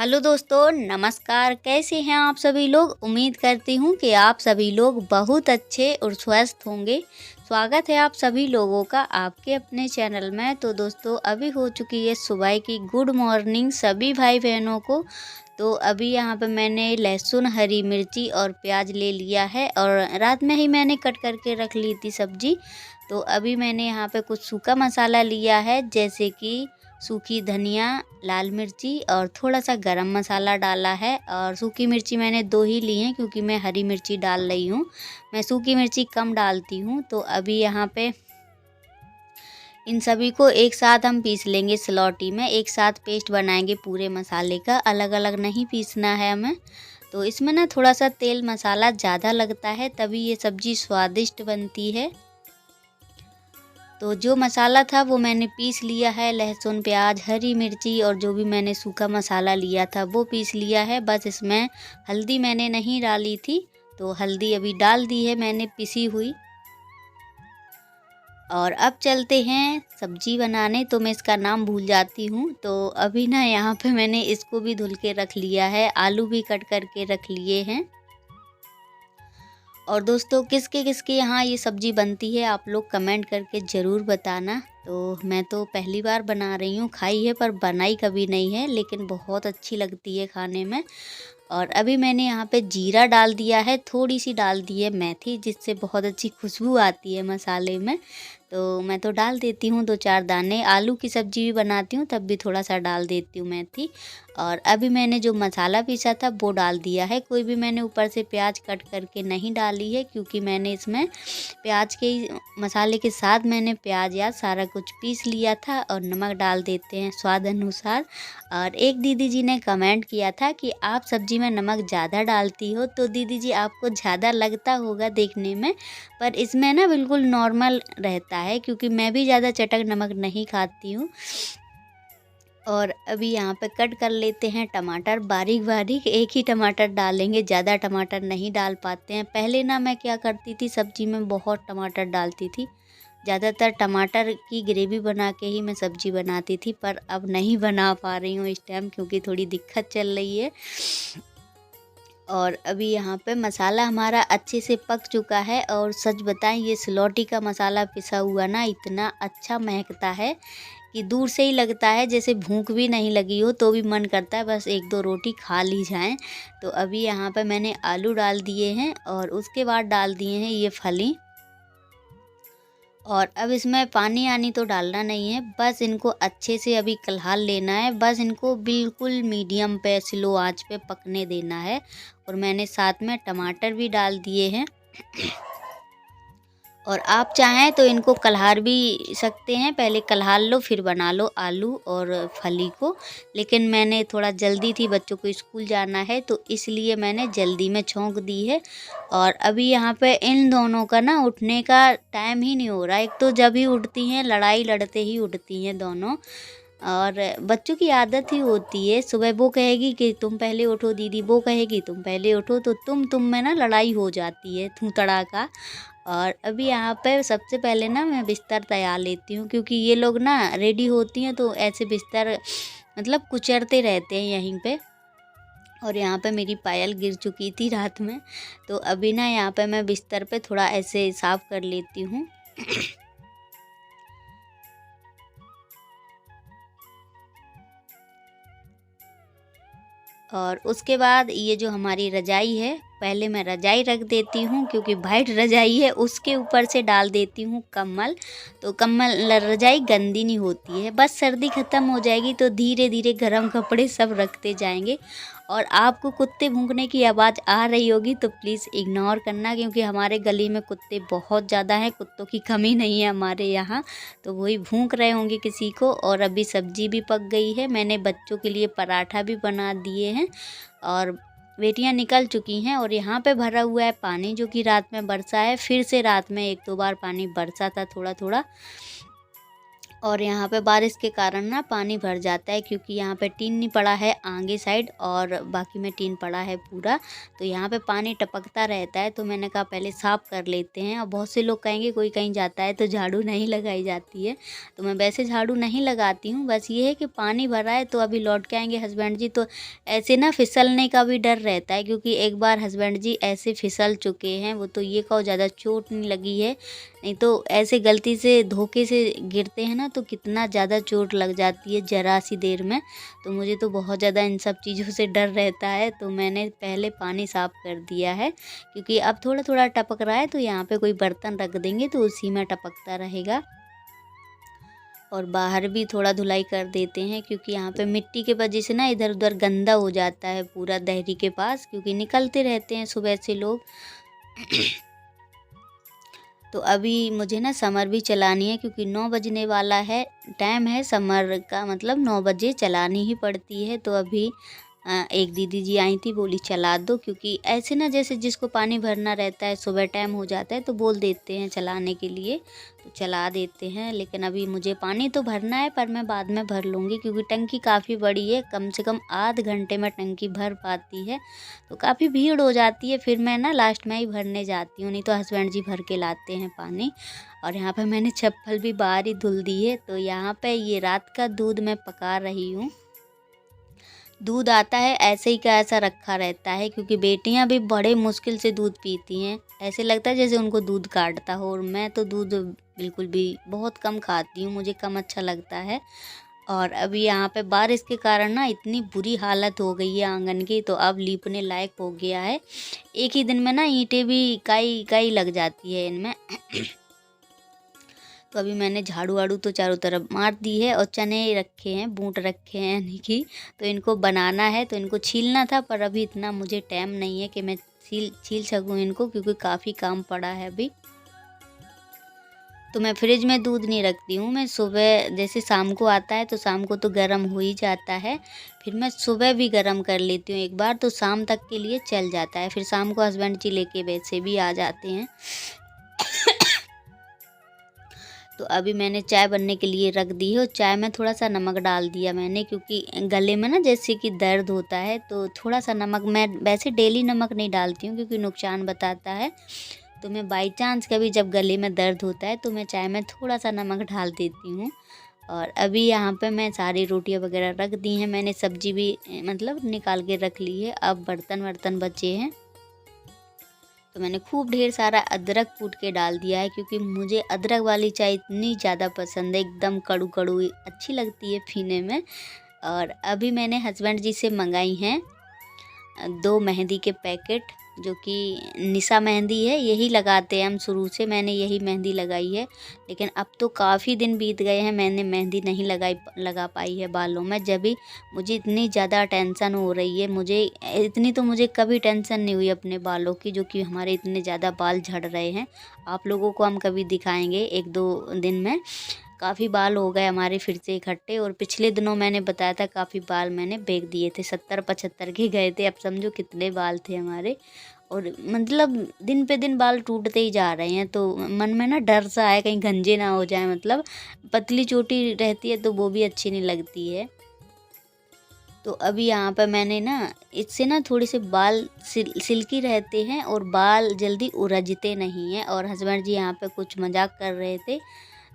Hello दोस्तों, नमस्कार। कैसे हैं आप सभी लोग? उम्मीद करती हूँ कि आप सभी लोग बहुत अच्छे और स्वस्थ होंगे। स्वागत है आप सभी लोगों का आपके अपने चैनल में। तो दोस्तों, अभी हो चुकी है सुबह की गुड मॉर्निंग सभी भाई बहनों को। तो अभी यहाँ पे मैंने लहसुन, हरी मिर्ची और प्याज ले लिया है और रात में ही मैंने कट करके रख ली थी सब्जी। तो अभी मैंने यहाँ पे कुछ सूखा मसाला लिया है, जैसे कि सूखी धनिया, लाल मिर्ची और थोड़ा सा गरम मसाला डाला है। और सूखी मिर्ची मैंने 2 ही ली हैं क्योंकि मैं हरी मिर्ची डाल रही हूँ। मैं सूखी मिर्ची कम डालती हूँ। तो अभी यहाँ पे इन सभी को एक साथ हम पीस लेंगे सिलौटी में। एक साथ पेस्ट बनाएंगे पूरे मसाले का, अलग अलग नहीं पीसना है हमें। तो इसमें ना थोड़ा सा तेल मसाला ज़्यादा लगता है, तभी ये सब्ज़ी स्वादिष्ट बनती है। तो जो मसाला था वो मैंने पीस लिया है, लहसुन, प्याज, हरी मिर्ची और जो भी मैंने सूखा मसाला लिया था वो पीस लिया है। बस इसमें हल्दी मैंने नहीं डाली थी, तो हल्दी अभी डाल दी है मैंने पिसी हुई। और अब चलते हैं सब्जी बनाने। तो मैं इसका नाम भूल जाती हूँ। तो अभी ना यहाँ पे मैंने इसको भी धुल के रख लिया है, आलू भी कट करके रख लिए हैं। और दोस्तों, किसके किसके यहाँ ये सब्ज़ी बनती है आप लोग कमेंट करके ज़रूर बताना। तो मैं तो पहली बार बना रही हूँ, खाई है पर बनाई कभी नहीं है, लेकिन बहुत अच्छी लगती है खाने में। और अभी मैंने यहाँ पे जीरा डाल दिया है, थोड़ी सी डाल दी है मेथी, जिससे बहुत अच्छी खुशबू आती है मसाले में। तो मैं तो डाल देती हूँ 2-4 दाने। आलू की सब्ज़ी भी बनाती हूँ तब भी थोड़ा सा डाल देती हूँ मेथी। और अभी मैंने जो मसाला पीसा था वो डाल दिया है। कोई भी मैंने ऊपर से प्याज कट करके नहीं डाली है, क्योंकि मैंने इसमें प्याज के मसाले के साथ मैंने प्याज या सारा कुछ पीस लिया था। और नमक डाल देते हैं स्वाद अनुसार। और एक दीदी जी ने कमेंट किया था कि आप सब्जी में नमक ज़्यादा डालती हो। तो दीदी जी, आपको ज़्यादा लगता होगा देखने में, पर इसमें ना बिल्कुल नॉर्मल रहता है, क्योंकि मैं भी ज़्यादा चटक नमक नहीं खाती हूँ। और अभी यहाँ पे कट कर लेते हैं टमाटर बारीक बारीक। एक ही टमाटर डालेंगे, ज़्यादा टमाटर नहीं डाल पाते हैं। पहले ना मैं क्या करती थी, सब्जी में बहुत टमाटर डालती थी। ज़्यादातर टमाटर की ग्रेवी बना के ही मैं सब्जी बनाती थी, पर अब नहीं बना पा रही हूँ इस टाइम, क्योंकि थोड़ी दिक्कत चल रही है। और अभी यहाँ पे मसाला हमारा अच्छे से पक चुका है। और सच बताएं, ये सिलौटी का मसाला पिसा हुआ ना इतना अच्छा महकता है कि दूर से ही लगता है जैसे भूख भी नहीं लगी हो तो भी मन करता है बस 1-2 रोटी खा ली जाएं। तो अभी यहाँ पे मैंने आलू डाल दिए हैं और उसके बाद डाल दिए हैं ये फली। और अब इसमें पानी आनी तो डालना नहीं है, बस इनको अच्छे से अभी कलहा लेना है। बस इनको बिल्कुल मीडियम पे, स्लो आंच पे पकने देना है। और मैंने साथ में टमाटर भी डाल दिए हैं। और आप चाहें तो इनको कल्हार भी सकते हैं, पहले कल्हार लो फिर बना लो आलू और फली को। लेकिन मैंने थोड़ा जल्दी थी, बच्चों को स्कूल जाना है, तो इसलिए मैंने जल्दी में छौंक दी है। और अभी यहाँ पे इन दोनों का ना उठने का टाइम ही नहीं हो रहा। एक तो जब ही उठती हैं लड़ाई लड़ते ही उठती हैं दोनों। और बच्चों की आदत ही होती है, सुबह वो कहेगी कि तुम पहले उठो दीदी, वो कहेगी तुम पहले उठो, तो तुम में ना लड़ाई हो जाती है, थू तड़ाका। और अभी यहाँ पे सबसे पहले ना मैं बिस्तर तैयार लेती हूँ, क्योंकि ये लोग ना रेडी होती हैं तो ऐसे बिस्तर मतलब कुचरते रहते हैं यहीं पे। और यहाँ पे मेरी पायल गिर चुकी थी रात में, तो अभी ना यहाँ पे मैं बिस्तर पे थोड़ा ऐसे साफ कर लेती हूँ। और उसके बाद ये जो हमारी रजाई है, पहले मैं रजाई रख देती हूँ, क्योंकि वाइट रजाई है, उसके ऊपर से डाल देती हूँ कंबल। तो कंबल रजाई गंदी नहीं होती है। बस सर्दी ख़त्म हो जाएगी तो धीरे धीरे गर्म कपड़े सब रखते जाएंगे। और आपको कुत्ते भौंकने की आवाज़ आ रही होगी तो प्लीज़ इग्नोर करना, क्योंकि हमारे गली में कुत्ते बहुत ज़्यादा हैं, कुत्तों की कमी नहीं है हमारे यहाँ। तो वही भौंक रहे होंगे किसी को। और अभी सब्जी भी पक गई है, मैंने बच्चों के लिए पराठा भी बना दिए हैं। और बेटियां निकल चुकी हैं। और यहाँ पे भरा हुआ है पानी, जो कि रात में बरसा है। फिर से रात में 1-2 बार पानी बरसा था थोड़ा थोड़ा। और यहाँ पे बारिश के कारण ना पानी भर जाता है, क्योंकि यहाँ पे टीन नहीं पड़ा है आगे साइड और बाकी में टीन पड़ा है पूरा, तो यहाँ पे पानी टपकता रहता है। तो मैंने कहा पहले साफ़ कर लेते हैं। और बहुत से लोग कहेंगे कोई कहीं जाता है तो झाड़ू नहीं लगाई जाती है, तो मैं वैसे झाड़ू नहीं लगाती हूँ। बस ये है कि पानी भरा है तो अभी लौट के आएंगे हस्बैंड जी, तो ऐसे ना फिसलने का भी डर रहता है, क्योंकि एक बार हस्बैंड जी ऐसे फिसल चुके हैं। वो तो ये कहो ज़्यादा चोट नहीं लगी है, नहीं तो ऐसे गलती से धोखे से गिरते हैं ना तो कितना ज़्यादा चोट लग जाती है ज़रा सी देर में। तो मुझे तो बहुत ज़्यादा इन सब चीज़ों से डर रहता है, तो मैंने पहले पानी साफ़ कर दिया है, क्योंकि अब थोड़ा थोड़ा टपक रहा है तो यहाँ पे कोई बर्तन रख देंगे तो उसी में टपकता रहेगा। और बाहर भी थोड़ा धुलाई कर देते हैं, क्योंकि यहाँ पे मिट्टी के वजह से ना इधर उधर गंदा हो जाता है पूरा दहरी के पास, क्योंकि निकलते रहते हैं सुबह से लोग। तो अभी मुझे ना समर भी चलानी है, क्योंकि 9 बजने वाला है, टाइम है समर का, मतलब 9 बजे चलानी ही पड़ती है। तो अभी एक दीदी जी आई थी, बोली चला दो, क्योंकि ऐसे ना जैसे जिसको पानी भरना रहता है सुबह टाइम हो जाता है तो बोल देते हैं चलाने के लिए, तो चला देते हैं। लेकिन अभी मुझे पानी तो भरना है, पर मैं बाद में भर लूँगी, क्योंकि टंकी काफ़ी बड़ी है, कम से कम आध घंटे में टंकी भर पाती है। तो काफ़ी भीड़ हो जाती है, फिर मैं ना लास्ट में ही भरने जाती हूँ, नहीं तो हस्बैंड जी भर के लाते हैं पानी। और यहाँ पर मैंने चप्पल भी बाहर ही धुल दी है। तो यहाँ पर ये रात का दूध मैं पका रही हूँ। दूध आता है ऐसे ही का ऐसा रखा रहता है, क्योंकि बेटियां भी बड़े मुश्किल से दूध पीती हैं, ऐसे लगता है जैसे उनको दूध काटता हो। और मैं तो दूध बिल्कुल भी बहुत कम खाती हूँ, मुझे कम अच्छा लगता है। और अभी यहाँ पे बारिश के कारण ना इतनी बुरी हालत हो गई है आंगन की, तो अब लीपने लायक हो गया है। एक ही दिन में ना ईंटें भी काई काई लग जाती है इनमें। तो अभी मैंने झाड़ू वाड़ू तो चारों तरफ मार दी है, और चने रखे हैं, बूट रखे हैं यानी कि, तो इनको बनाना है, तो इनको छीलना था, पर अभी इतना मुझे टाइम नहीं है कि मैं छील सकूं इनको, क्योंकि काफ़ी काम पड़ा है अभी। तो मैं फ्रिज में दूध नहीं रखती हूँ, मैं सुबह जैसे शाम को आता है तो शाम को तो गर्म हो ही जाता है, फिर मैं सुबह भी गर्म कर लेती हूँ एक बार, तो शाम तक के लिए चल जाता है। फिर शाम को हस्बैंड जी लेके वैसे भी आ जाते हैं। तो अभी मैंने चाय बनने के लिए रख दी है, और चाय में थोड़ा सा नमक डाल दिया मैंने, क्योंकि गले में ना जैसे कि दर्द होता है, तो थोड़ा सा नमक, मैं वैसे डेली नमक नहीं डालती हूँ क्योंकि नुकसान बताता है। तो मैं बाई चांस कभी जब गले में दर्द होता है तो मैं चाय में थोड़ा सा नमक डाल देती हूँ। और अभी यहाँ पे मैं सारी रोटियाँ वगैरह रख दी हैं, मैंने सब्जी भी मतलब निकाल के रख ली है। अब बर्तन वर्तन बचे हैं, तो मैंने खूब ढेर सारा अदरक कूट के डाल दिया है, क्योंकि मुझे अदरक वाली चाय इतनी ज़्यादा पसंद है, एकदम कड़ू कड़ू अच्छी लगती है पीने में। और अभी मैंने हस्बैंड जी से मंगाई हैं 2 मेहंदी के पैकेट, जो कि निशा मेहंदी है, यही लगाते हैं हम शुरू से, मैंने यही मेहंदी लगाई है। लेकिन अब तो काफ़ी दिन बीत गए हैं, मैंने मेहंदी नहीं लगा पाई है बालों में। जब भी मुझे इतनी ज़्यादा टेंशन हो रही है, मुझे कभी टेंशन नहीं हुई अपने बालों की, जो कि हमारे इतने ज़्यादा बाल झड़ रहे हैं। आप लोगों को हम कभी दिखाएंगे 1-2 दिन में। काफ़ी बाल हो गए हमारे फिर से इकट्ठे, और पिछले दिनों मैंने बताया था काफ़ी बाल मैंने बेच दिए थे, 70-75 के गए थे। अब समझो कितने बाल थे हमारे, और मतलब दिन पे दिन बाल टूटते ही जा रहे हैं। तो मन में ना डर सा है कहीं गंजे ना हो जाए, मतलब पतली चोटी रहती है तो वो भी अच्छी नहीं लगती है। तो अभी यहाँ पर मैंने ना इससे ना थोड़े से बाल सिल्की रहते हैं, और बाल जल्दी उलझते नहीं हैं। और हस्बैंड जी यहाँ पे कुछ मजाक कर रहे थे,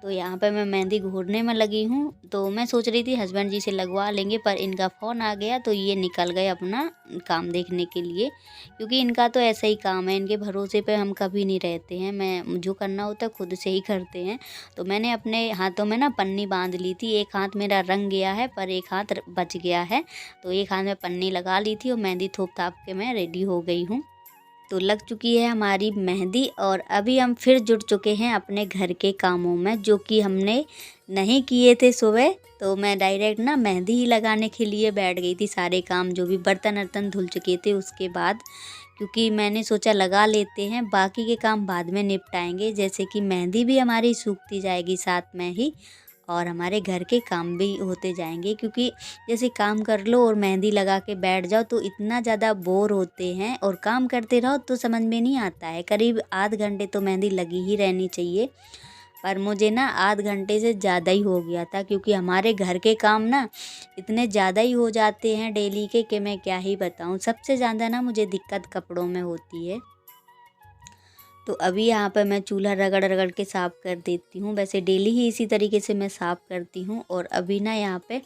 तो यहाँ पे मैं मेहंदी घोरने में लगी हूँ। तो मैं सोच रही थी हस्बैंड जी से लगवा लेंगे, पर इनका फ़ोन आ गया तो ये निकल गए अपना काम देखने के लिए, क्योंकि इनका तो ऐसा ही काम है, इनके भरोसे पे हम कभी नहीं रहते हैं। मैं जो करना होता है खुद से ही करते हैं। तो मैंने अपने हाथों में ना पन्नी बांध ली थी, एक हाथ मेरा रंग गया है पर एक हाथ बच गया है, तो एक हाथ में पन्नी लगा ली थी और मेहंदी थोप थाप के मैं रेडी हो गई हूँ। तो लग चुकी है हमारी मेहंदी, और अभी हम फिर जुट चुके हैं अपने घर के कामों में, जो कि हमने नहीं किए थे सुबह। तो मैं डायरेक्ट ना मेहंदी ही लगाने के लिए बैठ गई थी, सारे काम जो भी बर्तन वर्तन धुल चुके थे उसके बाद, क्योंकि मैंने सोचा लगा लेते हैं, बाकी के काम बाद में निपटाएंगे। जैसे कि मेहंदी भी हमारी सूखती जाएगी साथ में ही, और हमारे घर के काम भी होते जाएंगे, क्योंकि जैसे काम कर लो और मेहंदी लगा के बैठ जाओ तो इतना ज़्यादा बोर होते हैं, और काम करते रहो तो समझ में नहीं आता है। करीब आध घंटे तो मेहंदी लगी ही रहनी चाहिए। पर मुझे ना आध घंटे से ज़्यादा ही हो गया था, क्योंकि हमारे घर के काम ना इतने ज़्यादा ही हो जाते हैं डेली के कि मैं क्या ही बताऊँ। सबसे ज़्यादा ना मुझे दिक्कत कपड़ों में होती है। तो अभी यहाँ पे मैं चूल्हा रगड़ रगड़ के साफ़ कर देती हूँ। वैसे डेली ही इसी तरीके से मैं साफ़ करती हूँ। और अभी ना यहाँ पे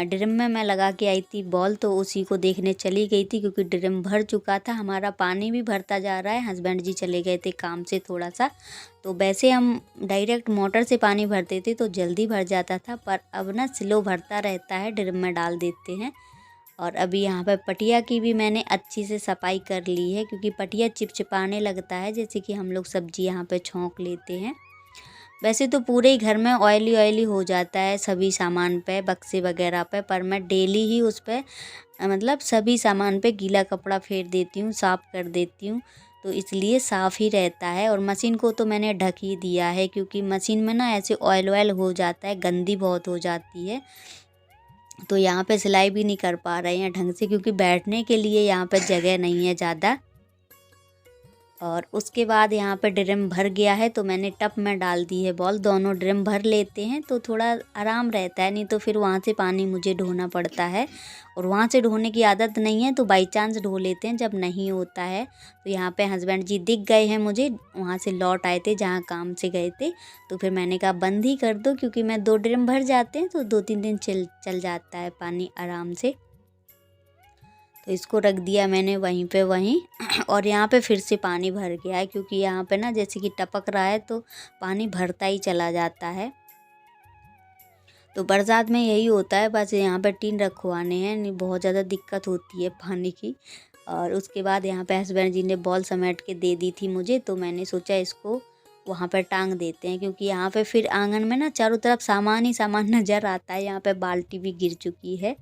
ड्रम में मैं लगा के आई थी बॉल, तो उसी को देखने चली गई थी, क्योंकि ड्रम भर चुका था। हमारा पानी भी भरता जा रहा है। हस्बैंड जी चले गए थे काम से थोड़ा सा, तो वैसे हम डायरेक्ट मोटर से पानी भरते थे तो जल्दी भर जाता था, पर अब ना स्लो भरता रहता है, ड्रम में डाल देते हैं। और अभी यहाँ पर पटिया की भी मैंने अच्छी से सफाई कर ली है, क्योंकि पटिया चिपचिपाने लगता है, जैसे कि हम लोग सब्जी यहाँ पे छौंक लेते हैं। वैसे तो पूरे ही घर में ऑयली ऑयली हो जाता है सभी सामान पे, बक्से वगैरह पे, पर मैं डेली ही उस पे मतलब सभी सामान पे गीला कपड़ा फेर देती हूँ, साफ़ कर देती हूँ, तो इसलिए साफ़ ही रहता है। और मशीन को तो मैंने ढक ही दिया है, क्योंकि मशीन में ना ऐसे ऑयल ऑयल हो जाता है, गंदी बहुत हो जाती है। तो यहाँ पे सिलाई भी नहीं कर पा रहे हैं ढंग से, क्योंकि बैठने के लिए यहाँ पे जगह नहीं है ज़्यादा। और उसके बाद यहाँ पे ड्रम भर गया है, तो मैंने टब में डाल दी है बॉल। दोनों ड्रम भर लेते हैं तो थोड़ा आराम रहता है, नहीं तो फिर वहाँ से पानी मुझे ढोना पड़ता है। और वहाँ से ढोने की आदत नहीं है, तो बाई चांस ढो लेते हैं जब नहीं होता है। तो यहाँ पे हस्बैंड जी दिख गए हैं मुझे, वहाँ से लौट आए थे जहाँ काम से गए थे। तो फिर मैंने कहा बंद ही कर दो, क्योंकि मैं 2 ड्रम भर जाते हैं तो 2-3 दिन चल जाता है पानी आराम से। तो इसको रख दिया मैंने वहीं पे वहीं। और यहाँ पे फिर से पानी भर गया है, क्योंकि यहाँ पे ना जैसे कि टपक रहा है तो पानी भरता ही चला जाता है। तो बरसात में यही होता है, बस यहाँ पे टीन रखवाने हैं, नहीं बहुत ज़्यादा दिक्कत होती है पानी की। और उसके बाद यहाँ पे हस्बैंड जी ने बॉल समेट के दे दी थी मुझे, तो मैंने सोचा इसको वहाँ पर टांग देते हैं, क्योंकि यहाँ पे फिर आंगन में ना चारों तरफ सामान ही सामान नज़र आता है। यहाँ पे बाल्टी भी गिर चुकी है,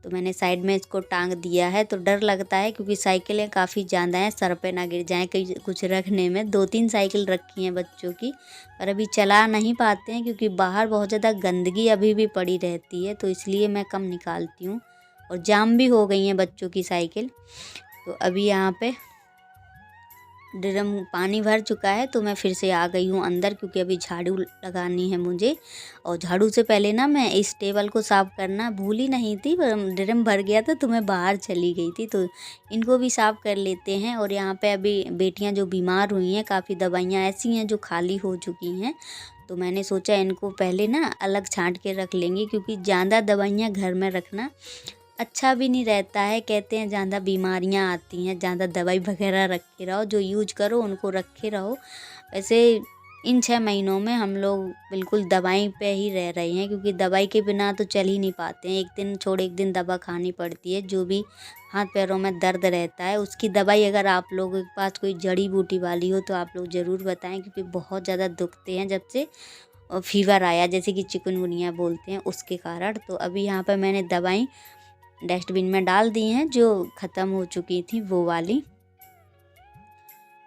तो मैंने साइड में इसको टांग दिया है। तो डर लगता है, क्योंकि साइकिलें काफ़ी ज़्यादा हैं, सर पे ना गिर जाएं कहीं कुछ रखने में। 2-3 साइकिल रखी हैं बच्चों की, पर अभी चला नहीं पाते हैं, क्योंकि बाहर बहुत ज़्यादा गंदगी अभी भी पड़ी रहती है, तो इसलिए मैं कम निकालती हूँ। और जाम भी हो गई हैं बच्चों की साइकिल। तो अभी यहाँ पे ड्रम पानी भर चुका है, तो मैं फिर से आ गई हूँ अंदर, क्योंकि अभी झाड़ू लगानी है मुझे। और झाड़ू से पहले ना मैं इस टेबल को साफ़ करना भूल ही नहीं थी, पर ड्रम भर गया था तो मैं बाहर चली गई थी, तो इनको भी साफ़ कर लेते हैं। और यहाँ पे अभी बेटियाँ जो बीमार हुई हैं, काफ़ी दवाइयाँ ऐसी हैं जो खाली हो चुकी हैं, तो मैंने सोचा इनको पहले ना अलग छांट के रख लेंगे, क्योंकि ज़्यादा दवाइयाँ घर में रखना अच्छा भी नहीं रहता है। कहते हैं ज़्यादा बीमारियां आती हैं, ज़्यादा दवाई वगैरह रखे रहो, जो यूज करो उनको रखे रहो। वैसे इन 6 महीनों में हम लोग बिल्कुल दवाई पे ही रह रहे हैं, क्योंकि दवाई के बिना तो चल ही नहीं पाते हैं। एक दिन छोड़ एक दिन दवा खानी पड़ती है, जो भी हाथ पैरों में दर्द रहता है उसकी दवाई अगर आप लोगों के पास कोई जड़ी बूटी वाली हो तो आप लोग ज़रूर बताएं, क्योंकि बहुत ज़्यादा दुखते हैं जब से फीवर आया, जैसे कि चिकनगुनिया बोलते हैं, उसके कारण। तो अभी यहाँ पर मैंने दवाई डस्टबिन में डाल दी हैं जो ख़त्म हो चुकी थी वो वाली।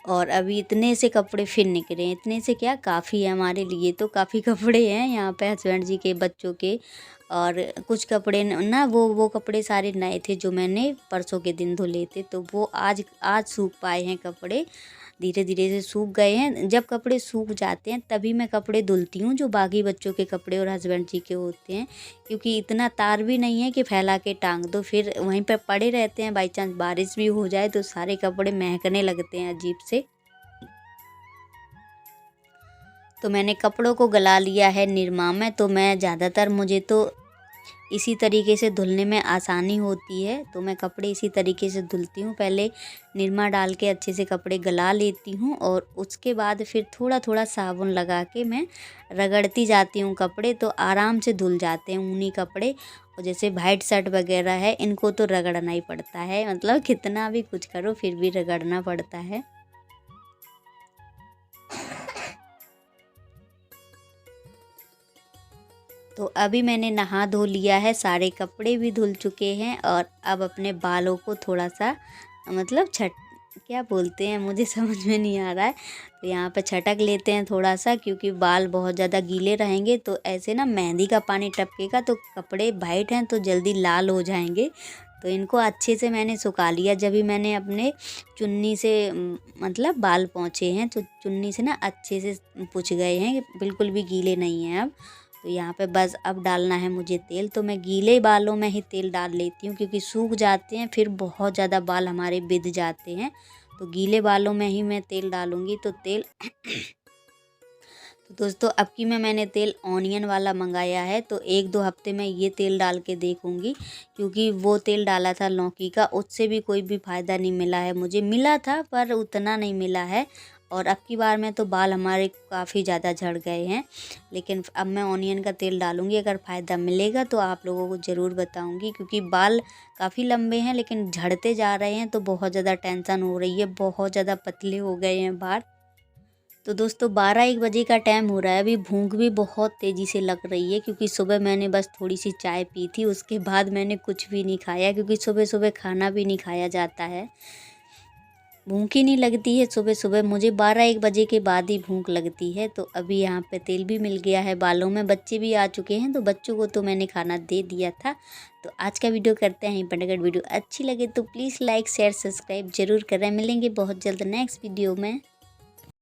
और अभी इतने से कपड़े फिर निकले हैं, इतने से क्या काफ़ी है हमारे लिए, तो काफ़ी कपड़े हैं यहाँ पे हस्बैंड जी के, बच्चों के। और कुछ कपड़े ना वो कपड़े सारे नए थे जो मैंने परसों के दिन धुले थे, तो वो आज सूख पाए हैं कपड़े, धीरे धीरे से सूख गए हैं। जब कपड़े सूख जाते हैं तभी मैं कपड़े धुलती हूँ, जो बाकी बच्चों के कपड़े और हस्बैंड जी के होते हैं, क्योंकि इतना तार भी नहीं है कि फैला के टांग दो, फिर वहीं पर पड़े रहते हैं। बाई चांस बारिश भी हो जाए तो सारे कपड़े महकने लगते हैं अजीब से। तो मैंने कपड़ों को गला लिया है निरमा में, तो मैं ज़्यादातर मुझे तो इसी तरीके से धुलने में आसानी होती है, तो मैं कपड़े इसी तरीके से धुलती हूँ। पहले निरमा डाल के अच्छे से कपड़े गला लेती हूँ, और उसके बाद फिर थोड़ा थोड़ा साबुन लगा के मैं रगड़ती जाती हूँ कपड़े, तो आराम से धुल जाते हैं ऊनी कपड़े। और जैसे वाइट शर्ट वगैरह है, इनको तो रगड़ना ही पड़ता है, मतलब कितना भी कुछ करो फिर भी रगड़ना पड़ता है। तो अभी मैंने नहा धो लिया है, सारे कपड़े भी धुल चुके हैं, और अब अपने बालों को थोड़ा सा मतलब क्या बोलते हैं मुझे समझ में नहीं आ रहा है, तो यहाँ पे छटक लेते हैं थोड़ा सा, क्योंकि बाल बहुत ज़्यादा गीले रहेंगे तो ऐसे ना मेहंदी का पानी टपकेगा तो कपड़े वाइट हैं तो जल्दी लाल हो जाएंगे, तो इनको अच्छे से मैंने सुखा लिया। जब भी मैंने अपने चुन्नी से मतलब बाल पोंछे हैं तो चुन्नी से ना अच्छे से पुछ गए हैं, बिल्कुल भी गीले नहीं हैं अब। तो यहाँ पे बस अब डालना है मुझे तेल। तो मैं गीले बालों में ही तेल डाल लेती हूँ क्योंकि सूख जाते हैं, फिर बहुत ज़्यादा बाल हमारे बिध जाते हैं। तो गीले बालों में ही मैं तेल डालूँगी। तो तेल तो दोस्तों अब की मैंने तेल ऑनियन वाला मंगाया है, तो 1-2 हफ्ते में ये तेल डाल के देखूँगी क्योंकि वो तेल डाला था लौकी का, उससे भी कोई भी फ़ायदा नहीं मिला है मुझे। मिला था पर उतना नहीं मिला है। और अब की बार में तो बाल हमारे काफ़ी ज़्यादा झड़ गए हैं, लेकिन अब मैं ऑनियन का तेल डालूँगी। अगर फ़ायदा मिलेगा तो आप लोगों को ज़रूर बताऊँगी क्योंकि बाल काफ़ी लंबे हैं लेकिन झड़ते जा रहे हैं, तो बहुत ज़्यादा टेंशन हो रही है, बहुत ज़्यादा पतले हो गए हैं बाल। तो दोस्तों 12-1 बजे का टाइम हो रहा है, अभी भूख भी बहुत तेज़ी से लग रही है क्योंकि सुबह मैंने बस थोड़ी सी चाय पी थी, उसके बाद मैंने कुछ भी नहीं खाया क्योंकि सुबह सुबह खाना भी नहीं खाया जाता है। भूख ही नहीं लगती है सुबह सुबह, मुझे 12-1 बजे के बाद ही भूख लगती है। तो अभी यहाँ पे तेल भी मिल गया है बालों में, बच्चे भी आ चुके हैं तो बच्चों को तो मैंने खाना दे दिया था। तो आज का वीडियो करते हैं बट अगर वीडियो अच्छी लगे तो प्लीज़ लाइक शेयर सब्सक्राइब ज़रूर करें। मिलेंगे बहुत जल्द नेक्स्ट वीडियो में।